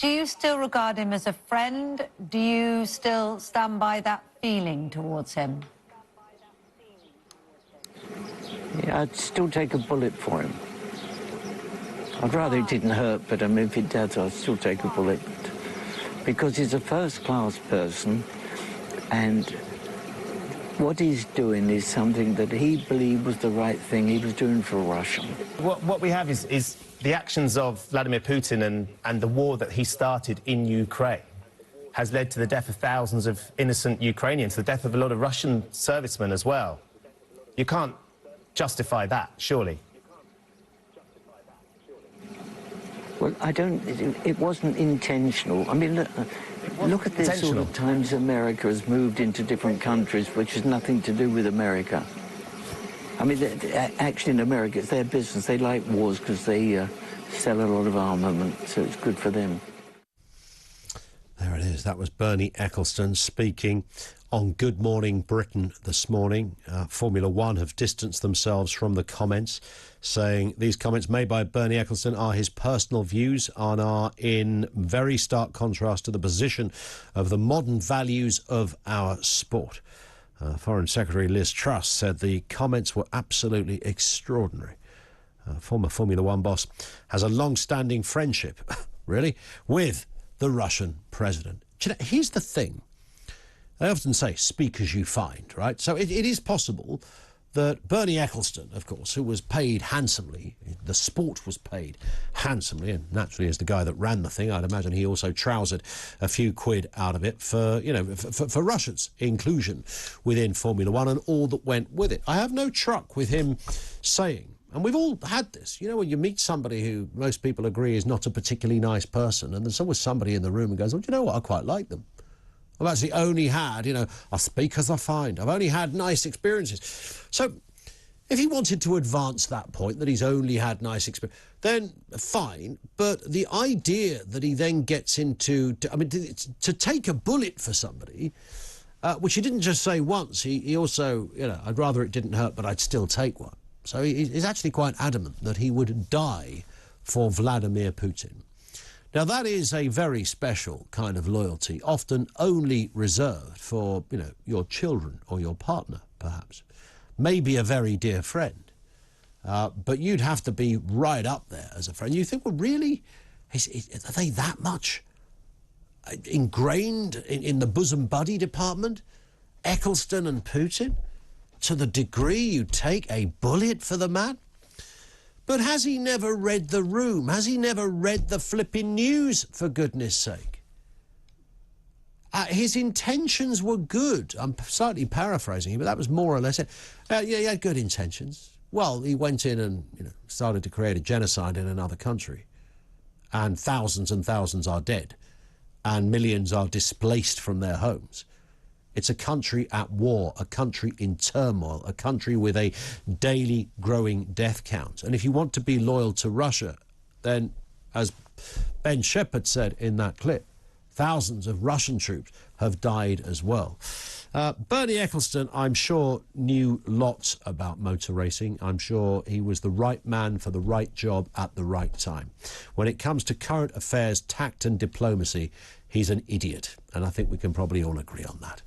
Do you still regard him as a friend? Do you still stand by that feeling towards him? Yeah, I'd still take a bullet for him. I'd rather it didn't hurt, but I mean, if it does, I'd still take a bullet. Because he's a first-class person, and what he's doing is something that he believed was the right thing he was doing for Russia. What we have is the actions of Vladimir Putin and the war that he started in Ukraine has led to the death of thousands of innocent Ukrainians, the death of a lot of Russian servicemen as well. You can't justify that, surely. Well, I don't... It wasn't intentional. I mean, look at the sort of times America has moved into different countries, which has nothing to do with America. I mean, actually in America, it's their business. They like wars because they sell a lot of armament, so it's good for them. There it is. That was Bernie Ecclestone speaking on Good Morning Britain this morning. Formula One have distanced themselves from the comments, saying these comments made by Bernie Ecclestone are his personal views and are in very stark contrast to the position of the modern values of our sport. Foreign Secretary Liz Truss said the comments were absolutely extraordinary. Former Formula One boss has a long-standing friendship, really, with the Russian president. You know, here's the thing. They often say, speak as you find, right? So it is possible that Bernie Ecclestone, of course, who was paid handsomely, the sport was paid handsomely, and naturally as the guy that ran the thing, I'd imagine he also trousered a few quid out of it for, you know, for Russia's inclusion within Formula One and all that went with it. I have no truck with him saying, and we've all had this, you know, when you meet somebody who most people agree is not a particularly nice person, and there's always somebody in the room who goes, well, do you know what, I quite like them. I've actually only had, you know, I speak as I find. I've only had nice experiences. So if he wanted to advance that point, that he's only had nice experience, then fine. But the idea that he then gets into, I mean, to take a bullet for somebody, which he didn't just say once, he also, you know, I'd rather it didn't hurt, but I'd still take one. So he's actually quite adamant that he would die for Vladimir Putin. Now, that is a very special kind of loyalty, often only reserved for, you know, your children or your partner, perhaps. Maybe a very dear friend. But you'd have to be right up there as a friend. You think, well, really? Are they that much ingrained in the bosom buddy department? Ecclestone and Putin? To the degree you take a bullet for the man? But has he never read the room? Has he never read the flipping news, for goodness sake? His intentions were good. I'm slightly paraphrasing him, but that was more or less it. Yeah, he had good intentions. Well, he went in and, you know, started to create a genocide in another country. And thousands are dead. And millions are displaced from their homes. It's a country at war, a country in turmoil, a country with a daily growing death count. And if you want to be loyal to Russia, then, as Ben Shepherd said in that clip, thousands of Russian troops have died as well. Bernie Ecclestone, I'm sure, knew lots about motor racing. I'm sure he was the right man for the right job at the right time. When it comes to current affairs, tact and diplomacy, he's an idiot. And I think we can probably all agree on that.